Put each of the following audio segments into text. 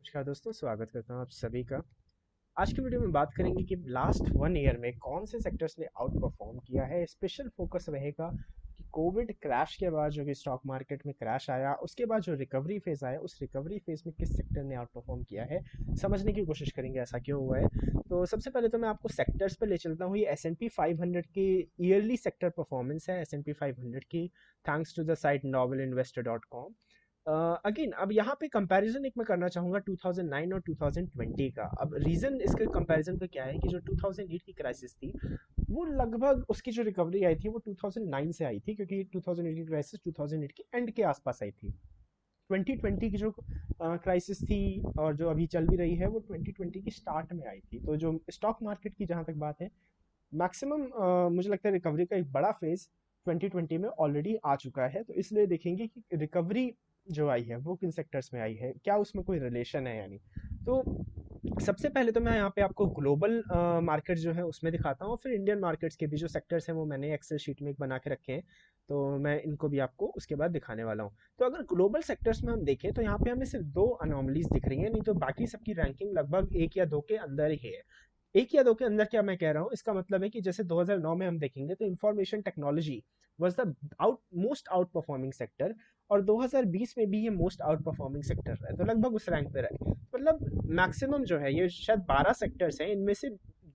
नमस्कार दोस्तों, स्वागत करता हूँ आप सभी का। आज की वीडियो में बात करेंगे कि लास्ट 1 ईयर में कौन से सेक्टर्स ने आउट परफॉर्म किया है। स्पेशल फोकस रहेगा कि कोविड क्रैश के बाद जो कि स्टॉक मार्केट में क्रैश आया, उसके बाद जो रिकवरी फेज आया, उस रिकवरी फेज में किस सेक्टर ने आउट परफॉर्म किया है, समझने की कोशिश करेंगे ऐसा क्यों हुआ है। तो सबसे पहले तो मैं आपको सेक्टर्स पे ले चलता हूँ। ये S&P 500 की ईयरली सेक्टर परफॉर्मेंस है, S&P 500 की, thanks to the site novelinvestor.com। Again अब यहाँ पे कंपैरिजन एक मैं करना चाहूँगा 2009 और 2020 का। अब रीज़न इसके कंपैरिजन का क्या है कि जो 2008 की क्राइसिस थी, वो लगभग उसकी जो रिकवरी आई थी वो 2009 से आई थी, क्योंकि 2008 की क्राइसिस 2008 के एंड के आसपास आई थी। 2020 की जो क्राइसिस थी और जो अभी चल भी रही है, वो 2020 की स्टार्ट में आई थी। तो जो स्टॉक मार्केट की जहाँ तक बात है, मैक्सिमम मुझे लगता है रिकवरी का एक बड़ा फेज 2020 में ऑलरेडी आ चुका है। तो इसलिए देखेंगे कि रिकवरी जो आई है वो किन सेक्टर्स में आई है, क्या उसमें कोई रिलेशन है यानी। तो सबसे पहले तो मैं यहाँ पे आपको ग्लोबल मार्केट जो है उसमें दिखाता हूँ, फिर इंडियन मार्केट्स के भी जो सेक्टर्स हैं वो मैंने एक्सेल शीट में एक बना के रखे हैं, तो मैं इनको भी आपको उसके बाद दिखाने वाला हूँ। तो अगर ग्लोबल सेक्टर्स में हम देखें तो यहाँ पे हमें सिर्फ दो अनोमलीज दिख रही हैं, नहीं तो बाकी सबकी रैंकिंग लगभग एक या दो के अंदर ही है। एक या दो के अंदर क्या मैं कह रहा हूँ, इसका मतलब है कि जैसे 2009 में हम देखेंगे तो information technology was the most out performing sector, और 2020 में भी ये मोस्ट आउट परफॉर्मिंग सेक्टर रहा है, तो लगभग उस रैंक पे रहे। मतलब मैक्सिमम जो है, ये शायद 12 सेक्टर्स हैं, इनमें से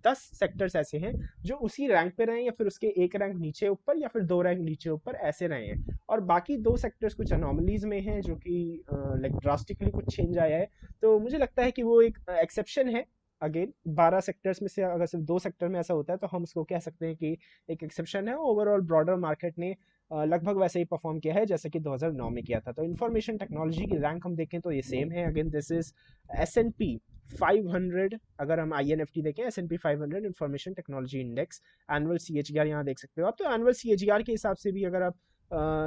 10 सेक्टर्स ऐसे हैं जो उसी रैंक पे रहे हैं, या फिर उसके एक रैंक नीचे ऊपर, या फिर दो रैंक नीचे ऊपर ऐसे रहे हैं। और बाकी दो सेक्टर्स कुछ अनोमलीज में हैं, जो कि लाइक ड्रास्टिकली कुछ चेंज आया है। तो मुझे लगता है कि वो एक एक्सेप्शन है। अगेन 12 सेक्टर्स में से अगर सिर्फ दो सेक्टर में ऐसा होता है तो हम उसको कह सकते हैं कि एक एक्सेप्शन है। ओवरऑल ब्रॉडर मार्केट ने लगभग वैसे ही परफॉर्म किया है जैसे कि 2009 में किया था। तो इंफॉर्मेशन टेक्नोलॉजी की रैंक हम देखें तो ये सेम है। Again this is S&P 500। अगर हम INFT देखें, S&P 500 information technology index, annual CAGR यहाँ देख सकते हो आप। तो एनुअल CAGR के हिसाब से भी अगर आप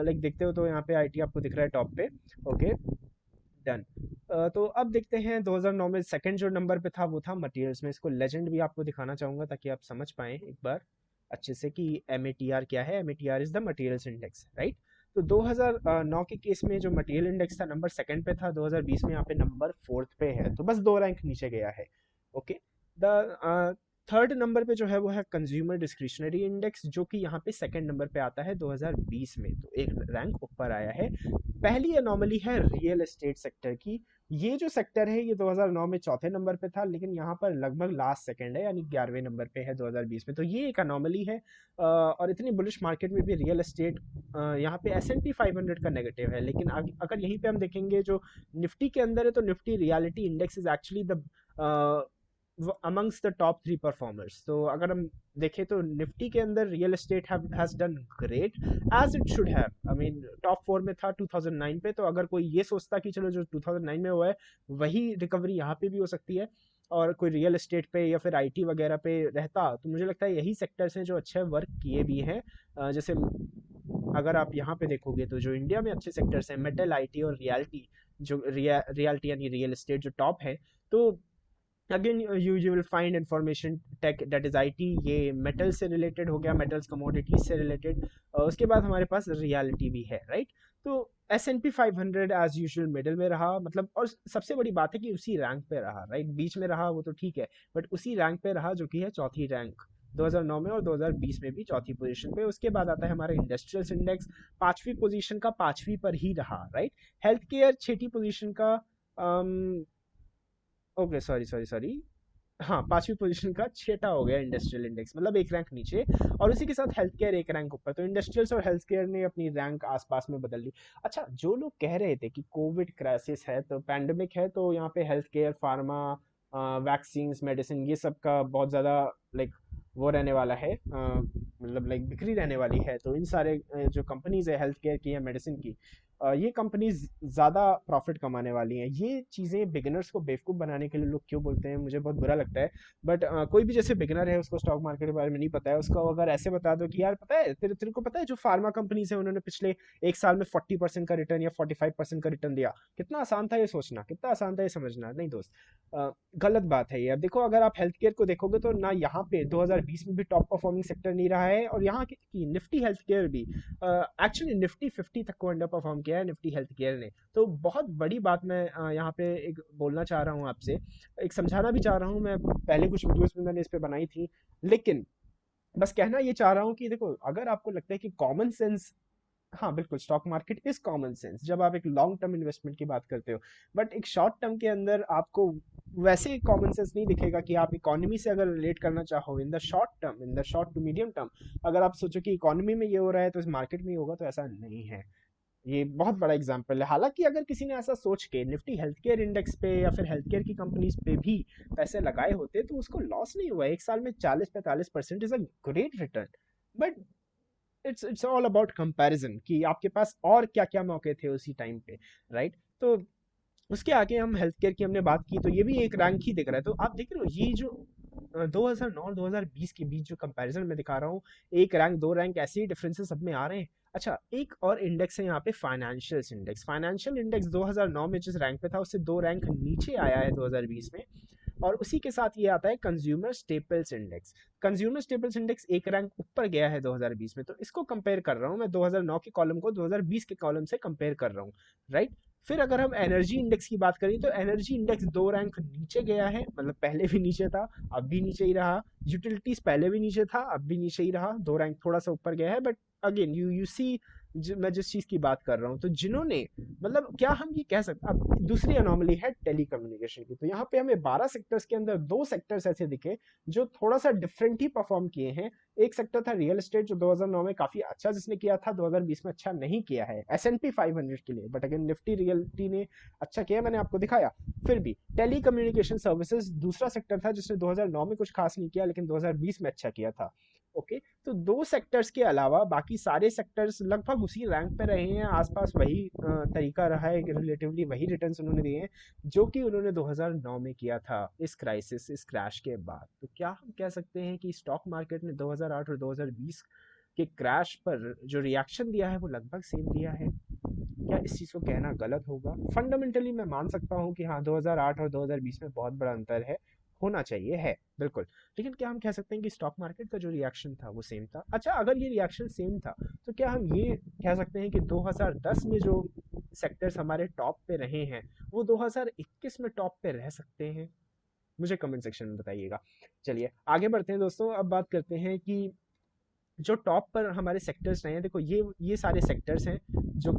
लाइक देखते हो तो यहाँ पे IT आपको दिख रहा है टॉप पे। Okay, done. तो अब देखते हैं 2009 में सेकंड जो नंबर पे था वो था मटेरियल्स में। इसको लेजेंड भी आपको दिखाना चाहूंगा ताकि आप समझ पाएं एक बार अच्छे से कि MATR क्या है। MATR is the materials index, right. तो 2009 के केस में जो मटेरियल इंडेक्स था नंबर सेकंड पे था, 2020 में यहाँ पे नंबर फोर्थ पे है, तो बस दो रैंक नीचे गया है। ओके, द थर्ड नंबर पे जो है वो है कंज्यूमर डिस्क्रिशनरी इंडेक्स, जो कि यहाँ पे सेकंड नंबर पे आता है 2020 में, तो एक रैंक ऊपर आया है। पहली अनोमली है रियल एस्टेट सेक्टर की। ये जो सेक्टर है ये 2009 में चौथे नंबर पे था, लेकिन यहाँ पर लगभग लास्ट सेकंड है, यानी 11वें नंबर पे है 2020 में। तो ये एक अनोमली है। और इतनी बुलिश मार्केट में भी रियल एस्टेट यहाँ पे S&P 500 का नेगेटिव है। लेकिन अगर यहीं पे हम देखेंगे जो निफ्टी के अंदर है, तो Nifty realty index is actually the among the top 3 performers. तो अगर हम देखें तो निफ्टी के अंदर real estate has done great as it should have. I mean top 4 में था 2009 पे, तो अगर कोई ये सोचता कि चलो जो 2009 में हुआ है वही रिकवरी यहाँ पे भी हो सकती है, और कोई रियल एस्टेट पे या फिर IT वगैरह पे रहता, तो मुझे लगता है यही सेक्टर्स हैं जो अच्छे वर्क किए भी हैं। जैसे अगर आप यहाँ पे देखोगे तो जो इंडिया में अच्छे सेक्टर्स हैं, मेटल, IT और रियलिटी, जो रियलिटी यानी रियल एस्टेट जो टॉप है। तो again you will find information tech, that is IT, ये मेटल से रिलेटेड हो गया, मेटल्स कमोडिटीज से रिलेटेड। उसके बाद हमारे पास रियलिटी भी है, राइट। तो S&P 500 एज यूजुअल मिडिल में रहा, मतलब, और सबसे बड़ी बात है कि उसी रैंक पे रहा, राइट। बीच में रहा वो तो ठीक है, बट उसी रैंक पे रहा, जो कि है चौथी रैंक 2009 में, और 2020 में भी चौथी पोजीशन पे। उसके बाद आता है हमारा इंडस्ट्रियल्स इंडेक्स, पांचवी पोजीशन का पांचवी पर ही रहा, राइट। हेल्थ केयर छठी पोजीशन का, ओके सॉरी सॉरी सॉरी, हाँ, पांचवी पोजीशन का छठा हो गया इंडस्ट्रियल इंडेक्स, मतलब एक रैंक नीचे। और उसी के साथ हेल्थ केयर एक रैंक ऊपर। तो इंडस्ट्रियल्स और हेल्थ केयर ने अपनी रैंक आसपास में बदल ली। अच्छा, जो लोग कह रहे थे कि कोविड क्राइसिस है, तो पैंडेमिक है, तो यहाँ पे health care, pharma, vaccine, medicine, ये सब का बहुत ज़्यादा लाइक वो रहने वाला है, मतलब लाइक बिक्री रहने वाली है। तो इन सारे जो कंपनीज है हेल्थ केयर की या मेडिसिन की, ये कंपनीज ज़्यादा प्रॉफिट कमाने वाली हैं। ये चीज़ें बिगिनर्स को बेवकूफ़ बनाने के लिए लोग क्यों बोलते हैं, मुझे बहुत बुरा लगता है। बट कोई भी जैसे बिगिनर है, उसको स्टॉक मार्केट के बारे में नहीं पता है, उसको अगर ऐसे बता दो कि यार पता है, तेरे तेरे को पता है जो फार्मा कंपनीज है उन्होंने पिछले एक साल में 40% का रिटर्न या 45% का रिटर्न दिया। कितना आसान था ये सोचना, कितना आसान था ये समझना। नहीं दोस्त, गलत बात है ये। अब देखो, अगर आप हेल्थ केयर को देखोगे तो ना यहाँ पे 2020 में भी टॉप परफॉर्मिंग सेक्टर नहीं रहा है, और यहाँ की निफ्टी हेल्थ केयर भी एक्चुअली निफ्टी 50 तक को अंडर परफॉर्म किया है निफ्टी हेल्थ केयर ने। तो बहुत बड़ी बात मैं यहाँ पे एक बोलना चाह रहा हूँ आपसे, एक समझाना भी चाह रहा हूँ। मैं पहले कुछ वीडियोस में मैंने इस पे बनाई थी, लेकिन बस कहना ये चाह रहा हूँ कि देखो, अगर आपको लगता है कि कॉमन सेंस, हाँ बिल्कुल, stock market is common sense जब आप एक लॉन्ग टर्म इन्वेस्टमेंट की बात करते हो, बट एक शॉर्ट टर्म के अंदर आपको वैसे कॉमन सेंस नहीं दिखेगा कि आप इकोनॉमी से अगर रिलेट करना चाहो in the short term, in the short to medium term, अगर आप सोचो कि इकोनॉमी में ये हो रहा है तो इस मार्केट में ही होगा, तो ऐसा नहीं है। ये बहुत बड़ा एग्जाम्पल है। हालांकि अगर किसी ने ऐसा सोच के निफ्टी हेल्थ केयर इंडेक्स पे या फिर हेल्थ केयर की कंपनीज पे भी पैसे लगाए होते तो उसको लॉस नहीं हुआ। एक साल में 40-45% is a great return. But it's all about comparison कि आपके पास और क्या क्या मौके थे उसी टाइम पे, राइट? तो उसके आगे हम हेल्थ केयर की हमने बात की, तो ये भी एक रैंक ही दिख रहा है। तो आप देख रहे हो ये जो 2009 और 2020 के बीच जो कंपैरिजन मैं दिखा रहा हूँ, एक रैंक दो रैंक ऐसे ही डिफरेंसेस सब में आ रहे हैं। अच्छा, एक और इंडेक्स है यहाँ पे, फाइनेंशियल इंडेक्स। फाइनेंशियल इंडेक्स 2009 में जिस रैंक पे था उससे दो रैंक नीचे आया है 2020 में। और उसी के साथ ये आता है consumer staples index. Consumer staples index एक रैंक ऊपर गया है 2020 में। तो इसको कंपेयर कर रहा हूँ मैं, 2009 के कॉलम को 2020 के कॉलम से कंपेयर कर रहा हूँ, राइट? फिर अगर हम एनर्जी इंडेक्स की बात करें तो एनर्जी इंडेक्स दो रैंक नीचे गया है, मतलब पहले भी नीचे था, अब भी नीचे ही रहा। यूटिलिटीज पहले भी नीचे था, अब भी नीचे ही रहा। दो रैंक थोड़ा सा ऊपर गया है, बट अगेन यू सी, मैं जिस चीज की बात कर रहा हूँ, तो जिन्होंने, मतलब क्या हम ये कह सकते, अब दूसरी अनोमली है टेलीकम्युनिकेशन की। तो यहाँ पे हमें 12 सेक्टर्स के अंदर दो सेक्टर्स ऐसे दिखे जो थोड़ा सा डिफरेंट ही परफॉर्म किए हैं। एक सेक्टर था रियल एस्टेट, जो 2009 में काफी अच्छा जिसने किया था, 2020 में अच्छा नहीं किया है S&P 500 के लिए, बट अगेन निफ्टी रियल्टी ने अच्छा किया, मैंने आपको दिखाया। फिर भी टेली कम्युनिकेशन सर्विसेज दूसरा सेक्टर था जिसने 2009 में कुछ खास नहीं किया, लेकिन 2020 में अच्छा किया था। ओके, तो दो सेक्टर्स के अलावा बाकी सारे सेक्टर्स लगभग उसी रैंक पे रहे हैं, आसपास वही तरीका रहा है, रिलेटिवली वही रिटर्न्स उन्होंने दिए हैं जो कि उन्होंने 2009 में किया था, इस क्राइसिस, इस क्रैश के बाद। तो क्या हम कह सकते हैं कि स्टॉक मार्केट ने 2008 और 2020 के क्रैश पर जो रिएक्शन दिया है वो लगभग सेम दिया है? क्या इस चीज़ को कहना गलत होगा? फंडामेंटली मैं मान सकता हूँ कि हाँ, 2008 और 2020 में बहुत बड़ा अंतर है, होना चाहिए है, बिल्कुल। लेकिन क्या हम कह सकते हैं कि स्टॉक मार्केट का जो रिएक्शन था वो सेम था? अच्छा, अगर ये रिएक्शन सेम था तो क्या हम ये कह सकते हैं कि 2010 में जो सेक्टर्स हमारे टॉप पे रहे हैं वो 2021 में टॉप पे रह सकते हैं? मुझे कमेंट सेक्शन में बताइएगा। चलिए आगे बढ़ते हैं दोस्तों, अब बात करते हैं कि जो टॉप पर हमारे सेक्टर्स रहे हैं। देखो ये सारे सेक्टर्स हैं जो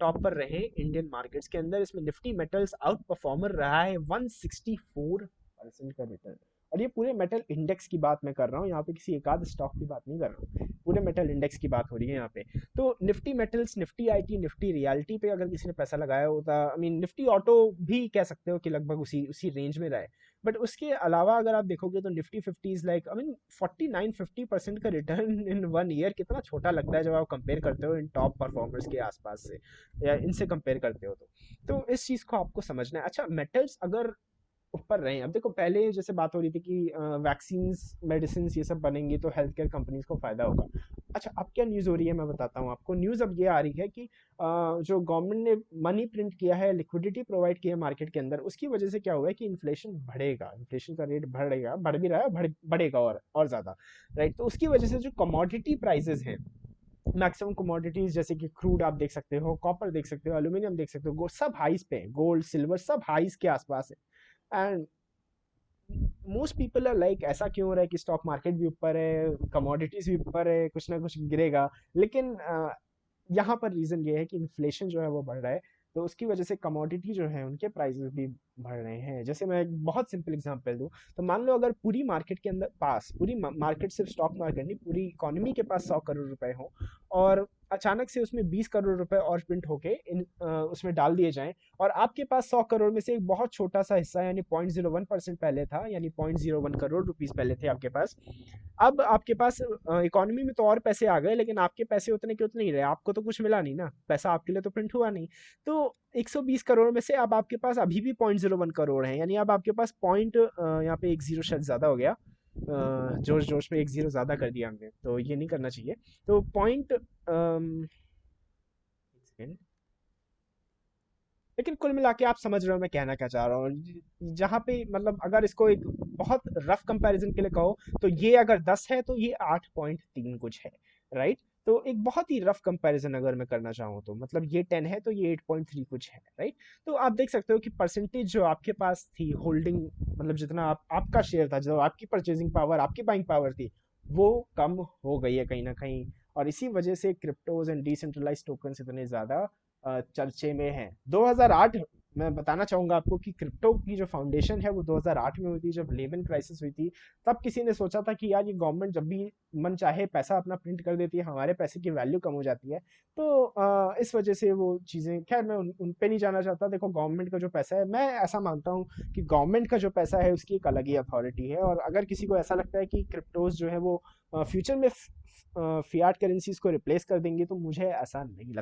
टॉप पर रहे इंडियन मार्केट्स के अंदर। इसमें निफ्टी मेटल्स आउट परफॉर्मर रहा है, 164% का रिटर्न। और ये पूरे मेटल इंडेक्स की बात मैं कर रहा हूँ, यहाँ पे किसी एक आध स्टॉक की बात नहीं कर रहा हूँ, पूरे मेटल इंडेक्स की बात हो रही है यहाँ पे। तो Nifty metals, Nifty IT, Nifty reality पे अगर किसी ने पैसा लगाया होता, आई मीन निफ्टी ऑटो भी कह सकते हो कि लगभग उसी उसी रेंज में रहे। बट उसके अलावा अगर आप देखोगे तो Nifty 50 is like, I mean 49-50% का रिटर्न इन 1 ईयर कितना छोटा लगता है जब आप कंपेयर करते हो इन टॉप परफॉर्मर्स के आसपास से, या इनसे कंपेयर करते हो। तो इस चीज़ को आपको समझना है। अच्छा, मेटल्स अगर ऊपर रहे, अब देखो पहले जैसे बात हो रही थी कि वैक्सीन मेडिसिन ये सब बनेंगी तो हेल्थ केयर कंपनीज को फायदा होगा। अच्छा, अब क्या न्यूज़ हो रही है मैं बताता हूँ आपको। न्यूज़ अब ये आ रही है कि जो गवर्नमेंट ने मनी प्रिंट किया है, लिक्विडिटी प्रोवाइड किया है मार्केट के अंदर, उसकी वजह से क्या हुआ है कि इन्फ्लेशन बढ़ेगा, इन्फ्लेशन का रेट बढ़ेगा, बढ़ भी रहा है, बढ़ेगा और ज़्यादा, राइट? तो उसकी वजह से जो कमोडिटी प्राइसेस हैं, मैक्सिमम कमोडिटीज जैसे कि क्रूड आप देख सकते हो, कॉपर देख सकते हो, एल्यूमिनियम देख सकते हो, सब हाइस पे, गोल्ड सिल्वर सब हाइस के आसपास है। And most people are like, ऐसा क्यों हो रहा है कि स्टॉक मार्केट भी ऊपर है, कमोडिटीज भी ऊपर है, कुछ ना कुछ गिरेगा? लेकिन यहाँ पर रीजन ये है कि इन्फ्लेशन जो है वो बढ़ रहा है, तो उसकी वजह से कमोडिटी जो है उनके प्राइसेस भी बढ़ रहे हैं। जैसे मैं एक बहुत सिंपल एग्जांपल दूं, तो मान लो अगर पूरी मार्केट के अंदर पास, पूरी मार्केट सिर्फ स्टॉक मार्केट नहीं, पूरी इकोनॉमी के पास 100 करोड़ रुपए हो, और अचानक से उसमें 20 करोड़ रुपए और प्रिंट होके उसमें डाल दिए जाएं, और आपके पास 100 करोड़ में से एक बहुत छोटा सा हिस्सा, यानी 0.01% पहले था, यानी 0.01 करोड़ रुपीज पहले थे आपके पास। अब आपके पास इकोनॉमी में तो और पैसे आ गए, लेकिन आपके पैसे उतने के उतने ही रहे, आपको तो कुछ मिला नहीं ना, पैसा आपके लिए तो प्रिंट हुआ नहीं। तो 120 करोड़ में से अब आपके पास अभी भी 0.01 करोड़ है, यानी अब आपके पास पॉइंट, यहाँ पे एक जीरो शायद ज्यादा हो गया, जोश जोश में एक जीरो ज्यादा कर दिया हमने, तो ये नहीं करना चाहिए। तो पॉइंट, लेकिन कुल मिला के आप समझ रहे हो मैं कहना क्या चाह रहा हूँ। जहाँ पे मतलब अगर इसको एक बहुत रफ कंपैरिजन के लिए कहो, तो ये अगर 10 है तो ये 8.3 कुछ है, राइट? तो एक बहुत ही रफ कंपैरिजन अगर मैं करना चाहूँ तो मतलब ये 10 है तो ये 8.3 कुछ है, राइट। तो आप देख सकते हो कि परसेंटेज जो आपके पास थी होल्डिंग, मतलब जितना आपका शेयर था, जो आपकी परचेजिंग पावर, आपकी बाइंग पावर थी, वो कम हो गई है कहीं ना कहीं। और इसी वजह से क्रिप्टोज एंड डिसेंट्रलाइज्ड टोकन्स इतने ज़्यादा चर्चे में हैं। 2008, मैं बताना चाहूंगा आपको कि क्रिप्टो की जो फाउंडेशन है वो 2008 में हुई थी, जब लेमन क्राइसिस हुई थी। तब किसी ने सोचा था कि यार ये गवर्नमेंट जब भी मन चाहे पैसा अपना प्रिंट कर देती है, हमारे पैसे की वैल्यू कम हो जाती है। तो इस वजह से वो चीज़ें, खैर मैं उन पे नहीं जाना चाहता। देखो गवर्नमेंट का जो पैसा है, मैं ऐसा मानता हूँ कि गवर्नमेंट का जो पैसा है उसकी एक अलग ही अथॉरिटी है। और अगर किसी को ऐसा लगता है कि क्रिप्टोज जो है वो फ्यूचर में फियाट करेंसीज को रिप्लेस कर देंगे, तो मुझे ऐसा नहीं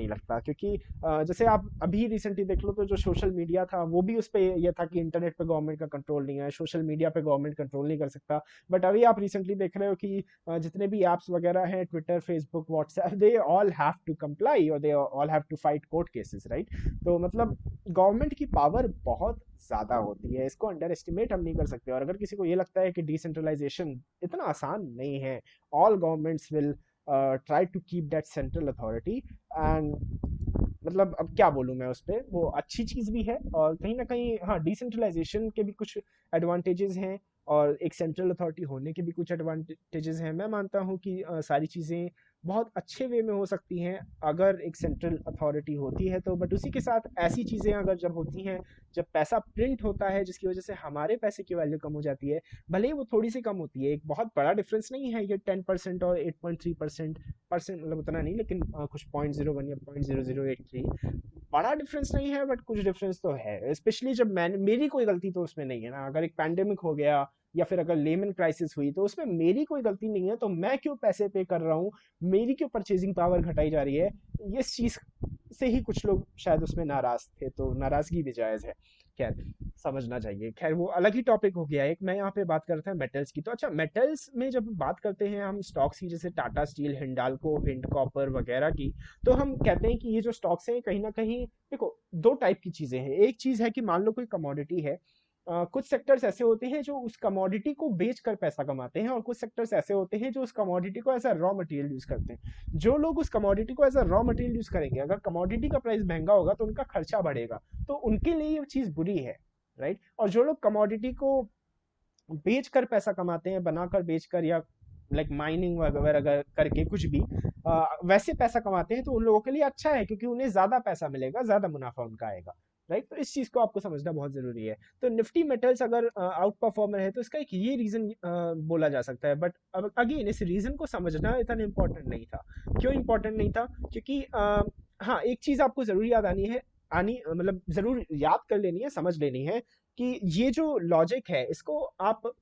लगता क्योंकि जैसे आप अभी रिसेंटली देख लो तो जो सोशल मीडिया था वो भी उस पे ये था कि इंटरनेट पे गवर्नमेंट का कंट्रोल नहीं है, सोशल मीडिया पे गवर्नमेंट कंट्रोल नहीं कर सकता। बट अभी आप रिसेंटली देख रहे हो कि जितने भी ऐप्स वगैरह हैं, Twitter, Facebook, WhatsApp, they all have to comply और they all have to fight court cases, right. तो मतलब गवर्नमेंट की पावर बहुत ज़्यादा होती है, इसको अंडर एस्टिमेट हम नहीं कर सकते। और अगर किसी को ये लगता है कि डिसेंट्रलाइजेशन इतना आसान नहीं है, all governments will try to keep that central authority and मतलब अब क्या बोलूँ मैं उस पे, वो अच्छी चीज़ भी है और कहीं ना कहीं हाँ, डिसेंट्रलाइजेशन के भी कुछ एडवांटेजेस हैं और एक सेंट्रल अथॉरिटी होने के भी कुछ एडवांटेजेस हैं। मैं मानता हूँ कि सारी चीज़ें बहुत अच्छे वे में हो सकती हैं अगर एक सेंट्रल अथॉरिटी होती है तो। बट उसी के साथ ऐसी चीज़ें अगर जब होती हैं, जब पैसा प्रिंट होता है जिसकी वजह से हमारे पैसे की वैल्यू कम हो जाती है, भले ही वो थोड़ी सी कम होती है, एक बहुत बड़ा डिफरेंस नहीं है ये 10% और 8.3% परसेंट, मतलब उतना नहीं, लेकिन कुछ 0.01 या 0.0083 बड़ा डिफरेंस नहीं है, बट कुछ डिफरेंस तो है। स्पेशली जब मैंने, मेरी कोई गलती तो उसमें नहीं है ना, अगर एक पैंडेमिक हो गया या फिर अगर लेमन क्राइसिस हुई तो उसमें मेरी कोई गलती नहीं है, तो मैं क्यों पैसे पे कर रहा हूँ, मेरी क्यों परचेजिंग पावर घटाई जा रही है, इस चीज से ही कुछ लोग शायद उसमें नाराज थे, तो नाराजगी भी जायज है। खैर, समझना चाहिए। खैर वो अलग ही टॉपिक हो गया। एक मैं यहाँ पे बात करते हैं मेटल्स की। तो अच्छा, मेटल्स में जब बात करते हैं हम स्टॉक्स की, जैसे Tata steel, Hindalco, hind copper वगैरह की, तो हम कहते हैं कि ये जो स्टॉक्स हैं कहीं ना कहीं, देखो दो टाइप की चीजें हैं। एक चीज है कि मान लो कोई कमोडिटी है, कुछ सेक्टर्स ऐसे होते हैं जो उस कमोडिटी को बेच कर पैसा कमाते हैं और कुछ सेक्टर्स ऐसे होते हैं जो उस कमोडिटी को as a raw material use करते हैं। जो लोग उस कमोडिटी को as a raw material use करेंगे, अगर कमोडिटी का प्राइस महंगा होगा तो उनका खर्चा बढ़ेगा, तो उनके लिए ये चीज बुरी है, राइट। और जो लोग कमोडिटी को बेच कर पैसा कमाते हैं, बनाकर बेचकर या लाइक माइनिंग वगैरह करके कुछ भी वैसे पैसा कमाते हैं, तो उन लोगों के लिए अच्छा है क्योंकि उन्हें ज्यादा पैसा मिलेगा, ज्यादा मुनाफा उनका आएगा, राइट। तो इस चीज को आपको समझना बहुत जरूरी है। तो निफ्टी मेटल्स अगर आउट परफॉर्मर है तो इसका एक ये रीजन बोला जा सकता है। बट अब अगेन इस रीजन को समझना इतना इंपॉर्टेंट नहीं था। क्यों इंपॉर्टेंट नहीं था? क्योंकि हाँ, एक चीज आपको जरूर याद आनी है, आनी मतलब जरूर याद कर लेनी है, समझ लेनी है कि ये जो लॉजिक है इसको आप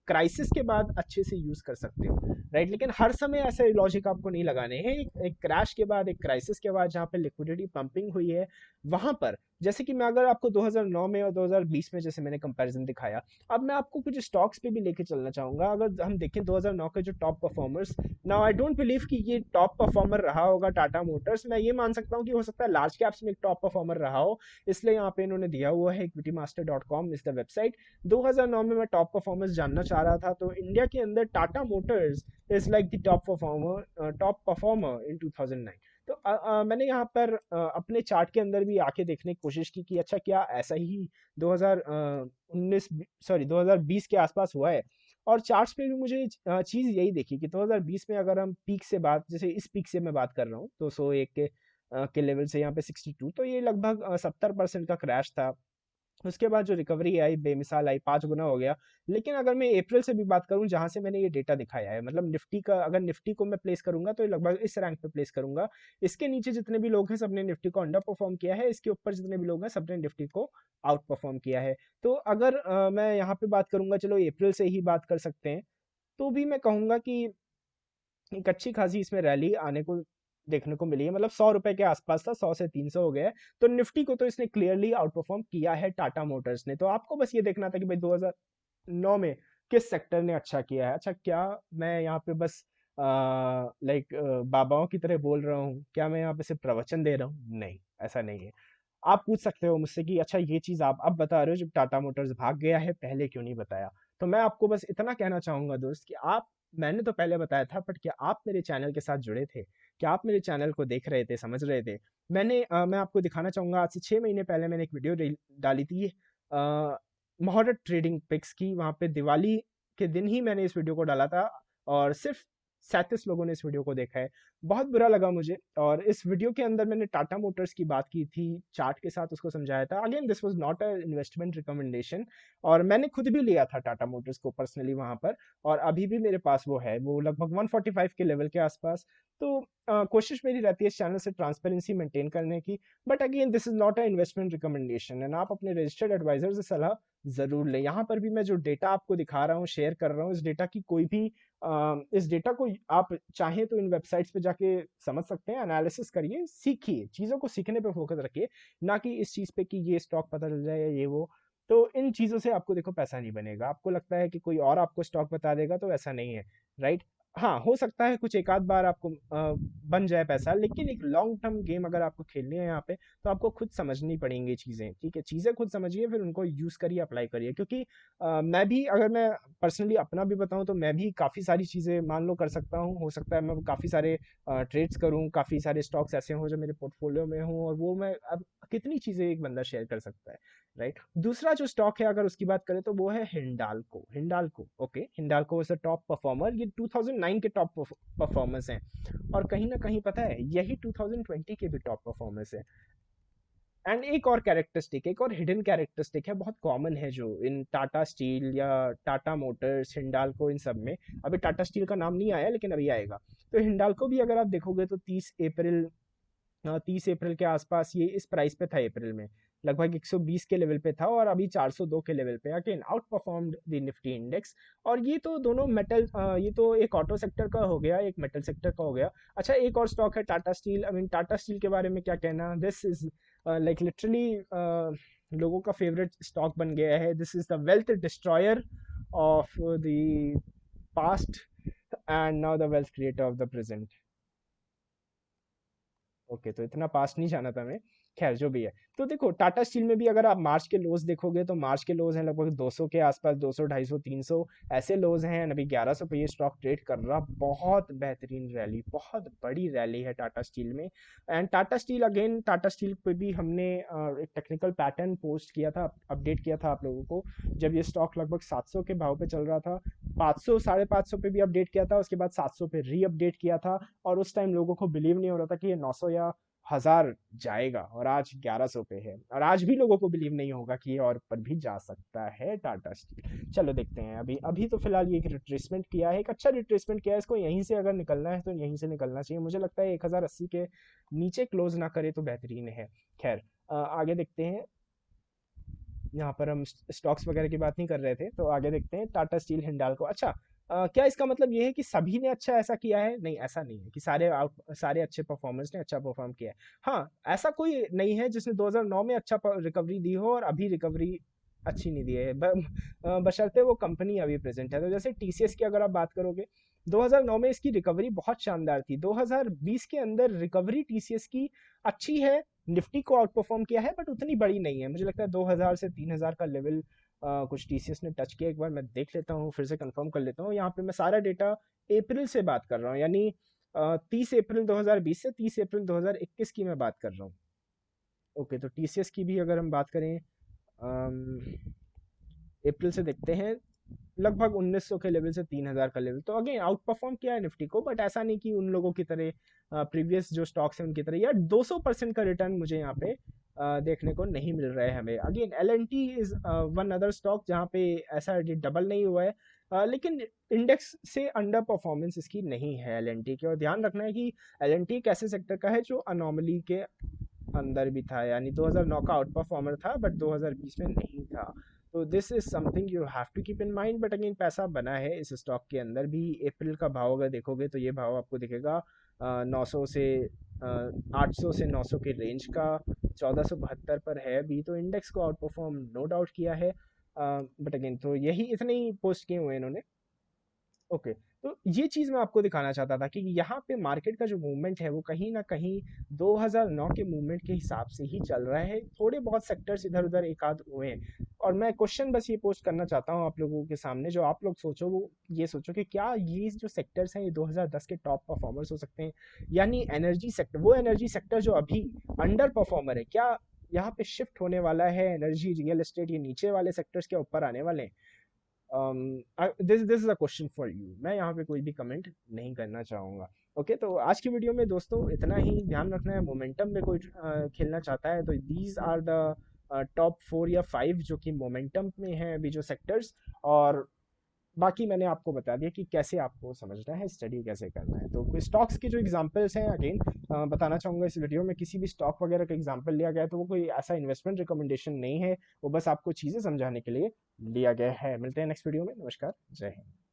क्राइसिस के बाद अच्छे से यूज कर सकते हो, राइट। लेकिन हर समय ऐसे लॉजिक आपको नहीं लगाने हैं। एक क्रैश के बाद, एक क्राइसिस के बाद जहाँ पे लिक्विडिटी पंपिंग हुई है, वहां पर, जैसे कि मैं अगर आपको 2009 में और 2020 में जैसे मैंने कंपैरिजन दिखाया, अब मैं आपको कुछ स्टॉक्स पे भी लेके चलना चाहूंगा। अगर हम देखें 2009 के जो top performers, now I don't believe कि ये टॉप परफॉर्मर रहा होगा टाटा मोटर्स। मैं ये मान सकता हूँ कि हो सकता है लार्ज कैप्स में एक टॉप परफॉर्मर रहा हो, इसलिए यहाँ पे इन्होंने दिया हुआ है equitymaster.com इज द वेबसाइट। 2009 में मैं टॉप परफॉर्मेंस जानना चाह रहा था, तो इंडिया के अंदर Tata Motors is like the top performer in 2009। तो मैंने यहाँ पर अपने चार्ट के अंदर भी आके देखने की कोशिश की कि अच्छा क्या ऐसा ही 2019 सॉरी 2020 के आसपास हुआ है। और चार्ट्स पे भी मुझे चीज़ यही देखी कि 2020 में अगर हम पीक से बात, जैसे इस पीक से मैं बात कर रहा हूँ, तो 101 के लेवल से यहाँ पे 62, तो ये लगभग 70% का क्रैश था। उसके बाद जो रिकवरी आई, बेमिसाल आई, 5 गुना हो गया। लेकिन अगर मैं अप्रैल से भी बात करूं जहां से मैंने ये डेटा दिखाया है, मतलब निफ्टी का, अगर निफ्टी को मैं प्लेस करूंगा तो ये लगभग इस रैंक पे प्लेस करूंगा। इसके नीचे जितने भी लोग हैं सबने निफ्टी को अंडर परफॉर्म किया है, इसके ऊपर जितने भी लोग हैं सबने निफ्टी को आउट परफॉर्म किया है। तो अगर मैं यहाँ पे बात करूंगा, चलो अप्रैल से ही बात कर सकते हैं, तो भी मैं कहूंगा कि एक अच्छी खासी इसमें रैली आने को देखने को मिली है। मतलब 100 रुपए के आसपास था, 100 से 300 हो गया है। तो निफ्टी को तो इसने क्लियरली आउट परफॉर्म किया है टाटा मोटर्स ने। तो आपको बस ये देखना था कि भाई 2009 में किस सेक्टर ने अच्छा किया है। अच्छा, क्या मैं यहाँ पे बस लाइक बाबाओं की तरह बोल रहा हूँ? क्या मैं यहाँ पे सिर्फ प्रवचन दे रहा हूँ? नहीं, ऐसा नहीं है। आप पूछ सकते हो मुझसे कि अच्छा ये चीज आप अब बता रहे हो जब टाटा मोटर्स भाग गया है, पहले क्यों नहीं बताया? तो मैं आपको बस इतना कहना चाहूंगा दोस्त कि आप मैंने तो पहले बताया था, बट क्या आप मेरे चैनल के साथ जुड़े थे? क्या आप मेरे चैनल को देख रहे थे, समझ रहे थे? मैं आपको दिखाना चाहूँगा, आज से 6 महीने पहले मैंने एक वीडियो डाली थी मुहूर्त ट्रेडिंग पिक्स की। वहाँ पे दिवाली के दिन ही मैंने इस वीडियो को डाला था और सिर्फ 37 लोगों ने इस वीडियो को देखा है। बहुत बुरा लगा मुझे। और इस वीडियो के अंदर मैंने टाटा मोटर्स की बात की थी, चार्ट के साथ उसको समझाया था। Again this was not a investment recommendation, और मैंने खुद भी लिया था टाटा मोटर्स को पर्सनली वहाँ पर, और अभी भी मेरे पास वो है, वो लगभग 145 के लेवल के आसपास। तो कोशिश मेरी रहती है इस चैनल से ट्रांसपेरेंसी मेंटेन करने की, but again this is not a investment recommendation, and आप अपने रजिस्टर्ड एडवाइजर से सलाह जरूर लें। यहाँ पर भी मैं जो डेटा आपको दिखा रहा हूँ, शेयर कर रहा हूँ, इस डेटा की कोई भी इस डेटा को आप चाहें तो इन वेबसाइट्स पे जाके समझ सकते हैं, एनालिसिस करिए, सीखिए, चीज़ों को सीखने पे फोकस रखिए, ना कि इस चीज़ पे कि ये स्टॉक पता चल जाए या ये वो। तो इन चीज़ों से आपको देखो पैसा नहीं बनेगा। आपको लगता है कि कोई और आपको स्टॉक बता देगा, तो ऐसा नहीं है, राइट? हाँ, हो सकता है कुछ एक आध बार आपको बन जाए पैसा, लेकिन एक लॉन्ग टर्म गेम अगर आपको खेलनी है यहाँ पे, तो आपको खुद समझनी पड़ेंगी चीज़ें, ठीक है? चीज़ें खुद समझिए, फिर उनको यूज़ करिए, अप्लाई करिए। क्योंकि मैं भी, अगर मैं पर्सनली अपना भी बताऊँ, तो मैं भी काफ़ी सारी चीज़ें मान लो कर सकता हूँ। हो सकता है मैं काफ़ी सारे ट्रेड्स करूँ, काफ़ी सारे स्टॉक्स ऐसे हों जो मेरे पोर्टफोलियो में हों, और वो मैं अब कितनी चीज़ें एक बंदा शेयर कर सकता है, राइट? दूसरा जो स्टॉक है, अगर उसकी बात करें, तो वो है Hindalco. Hindalco, okay, Hindalco is a top performer. ये 2009 के टॉप परफॉर्मर्स हैं, और कहीं ना कहीं पता है यही 2020 के भी टॉप परफॉर्मर्स हैं। एंड एक और कैरेक्टरिस्टिक, एक और हिडन कैरेक्टरिस्टिक है, बहुत कॉमन है, जो इन टाटा स्टील या टाटा मोटर्स, हिंडाल्को, इन सब में, अभी टाटा स्टील का नाम नहीं आया लेकिन अभी आएगा। तो हिंडाल्को भी अगर आप देखोगे तो 30 अप्रैल के आसपास ये इस प्राइस पे था अप्रैल में, लगभग 120 के लेवल पे था, और अभी 402 के लेवल पे, again out performed the Nifty index. और ये तो दोनों मेटल, ये तो एक ऑटो सेक्टर का हो गया, एक मेटल सेक्टर का हो गया। अच्छा, एक और स्टॉक है Tata steel. I mean Tata steel के बारे में क्या कहना, दिस इज लाइक लिटरली लोगों का फेवरेट स्टॉक बन गया है। This is the wealth destroyer of the past and now the wealth creator of the present. Okay, तो इतना पास नहीं जाना था मैं। खैर, जो भी है। तो देखो, टाटा स्टील में भी अगर आप मार्च के लोज देखोगे, तो मार्च के लोज हैं लगभग 200 के आसपास, 200, 250, 300 ऐसे लोज हैं। अभी 1100 पे ये स्टॉक ट्रेड कर रहा। बहुत बेहतरीन रैली, बहुत बड़ी रैली है टाटा स्टील में। And Tata steel, again Tata steel पे भी हमने एक टेक्निकल पैटर्न पोस्ट किया था, अपडेट किया था आप लोगों को, जब ये स्टॉक लगभग 700 के भाव पे चल रहा था। 500, 550 पे भी अपडेट किया था, उसके बाद 700 पे री अपडेट किया था। और उस टाइम लोगों को बिलीव नहीं हो रहा था कि ये 900 या 1000 जाएगा, और आज 1100 पे है। और आज भी लोगों को बिलीव नहीं होगा कि ये और ऊपर भी जा सकता है टाटा स्टील। चलो देखते हैं। अभी अभी तो फिलहाल ये एक रिट्रेसमेंट किया है, एक अच्छा रिट्रेसमेंट किया है। इसको यहीं से अगर निकलना है तो यहीं से निकलना चाहिए। मुझे लगता है 1080 के नीचे क्लोज ना करे तो बेहतरीन है। खैर, आगे देखते हैं। यहाँ पर हम स्टॉक्स वगैरह की बात नहीं कर रहे थे, तो आगे देखते हैं टाटा स्टील, हिंडाल्को। अच्छा, क्या इसका मतलब ये है कि सभी ने अच्छा ऐसा किया है? नहीं, ऐसा नहीं है कि सारे अच्छे परफॉर्मर्स ने अच्छा परफॉर्म किया है। हाँ, ऐसा कोई नहीं है जिसने 2009 में अच्छा रिकवरी दी हो और अभी रिकवरी अच्छी नहीं दी है, बशर्ते वो कंपनी अभी प्रेजेंट है। तो जैसे टीसीएस की अगर आप बात करोगे, 2009 में इसकी रिकवरी बहुत शानदार थी। 2020 के अंदर रिकवरी टीसीएस की अच्छी है, निफ्टी को आउट परफॉर्म किया है, बट उतनी बड़ी नहीं है। मुझे लगता है 2000 से 3000 का लेवल कुछ टीसीएस ने टच किया। एक बार मैं देख लेता हूँ, फिर से कंफर्म कर लेता हूँ। यहाँ पे मैं सारा डेटा अप्रैल से बात कर रहा हूँ, यानी 30 अप्रैल 2020 से 30 अप्रैल 2021 की मैं बात कर रहा हूँ। ओके, तो टीसीएस की भी अगर हम बात करें, अप्रैल से देखते हैं, लगभग 1900 के लेवल से 3000 का लेवल। तो अगेन आउट परफॉर्म किया है निफ्टी को, बट ऐसा नहीं कि उन लोगों की तरह, प्रीवियस जो स्टॉक्स हैं उनकी तरह, यार 200% का रिटर्न मुझे यहाँ पे देखने को नहीं मिल रहा है हमें। Again L N T is one other stock जहाँ पे ऐसा डबल नहीं हुआ है, लेकिन इंडेक्स से अंडर परफॉर्मेंस इसकी नहीं है एल एन टी की। और ध्यान रखना है कि एल एन टी एक ऐसे सेक्टर का है जो अनोमली के अंदर भी था, यानी 2009 का आउट परफॉर्मर था, बट 2020 में नहीं था। तो this is something you have to keep in mind. But again पैसा बना है इस स्टॉक के अंदर भी। अप्रैल का भाव अगर देखोगे, तो ये भाव आपको दिखेगा 900 से 800 से 900 के रेंज का, 1472 पर है अभी। तो इंडेक्स को आउट परफॉर्म नो डाउट किया है, बट अगेन तो यही इतने ही पोस्ट किए हुए हैं इन्होंने। ओके, तो ये चीज़ मैं आपको दिखाना चाहता था कि यहाँ पे मार्केट का जो मूवमेंट है वो कहीं ना कहीं 2009 के मूवमेंट के हिसाब से ही चल रहा है। थोड़े बहुत सेक्टर्स इधर उधर एक आध हुए हैं, और मैं क्वेश्चन बस ये पोस्ट करना चाहता हूँ आप लोगों के सामने, जो आप लोग सोचो वो ये सोचो कि क्या ये जो सेक्टर्स हैं ये 2010 के टॉप परफॉर्मर्स हो सकते हैं? यानी एनर्जी सेक्टर, वो एनर्जी सेक्टर जो अभी अंडर परफॉर्मर है, क्या यहाँ पे शिफ्ट होने वाला है? एनर्जी, रियल एस्टेट, ये नीचे वाले सेक्टर्स के ऊपर आने वाले हैं? This is a question for you. मैं यहाँ पे कोई भी कमेंट नहीं करना चाहूँगा। ओके, तो आज की वीडियो में दोस्तों इतना ही। ध्यान रखना है, मोमेंटम में कोई खेलना चाहता है तो दीज आर द टॉप 4 या 5 जो कि मोमेंटम में हैं अभी जो सेक्टर्स। और बाकी मैंने आपको बता दिया कि कैसे आपको समझना है, स्टडी कैसे करना है। तो कोई स्टॉक्स के जो एग्जांपल्स हैं, अगेन बताना चाहूँगा, इस वीडियो में किसी भी स्टॉक वगैरह का एग्जांपल लिया गया है तो वो कोई ऐसा इन्वेस्टमेंट रिकमेंडेशन नहीं है, वो बस आपको चीज़ें समझाने के लिए लिया गया है। मिलते हैं नेक्स्ट वीडियो में। नमस्कार, जय हिंद।